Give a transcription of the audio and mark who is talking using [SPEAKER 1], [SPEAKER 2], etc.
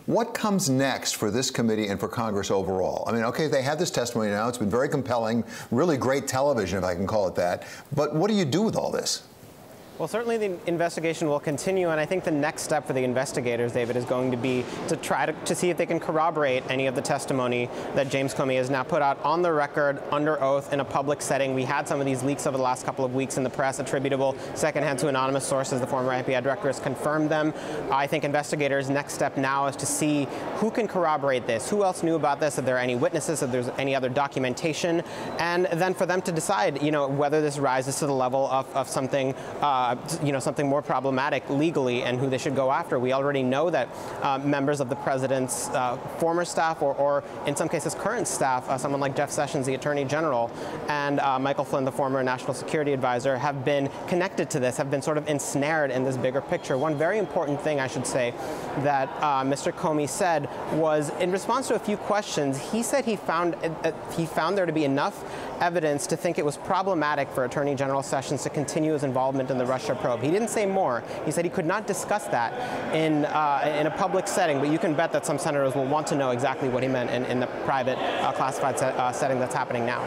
[SPEAKER 1] What comes next for this committee and for Congress overall? I mean, okay, they have this testimony now. It's been very compelling, really great television, if I can call it that. But what do you do with all this?
[SPEAKER 2] Well, certainly the investigation will continue, and I think the next step for the investigators, David, is going to be to try to see if they can corroborate any of the testimony that James Comey has now put out on the record, under oath, in a public setting. We had some of these leaks over the last couple of weeks in the press attributable secondhand to anonymous sources. The former FBI director has confirmed them. I think investigators' next step now is to see who can corroborate this, who else knew about this, if there are any witnesses, if there's any other documentation, and then for them to decide, whether this rises to the level of something something more problematic legally and who they should go after. We already know that members of the president's former staff or in some cases current staff, someone like Jeff Sessions, the Attorney General, and Michael Flynn, the former National Security Advisor, have been connected to this, have been sort of ensnared in this bigger picture. One very important thing, I should say, that Mr. Comey said was, in response to a few questions, he said he found there to be enough evidence to think it was problematic for Attorney General Sessions to continue his involvement in the Russia probe. He didn't say more. He said he could not discuss that in a public setting, but you can bet that some senators will want to know exactly what he meant in the private classified setting that's happening now.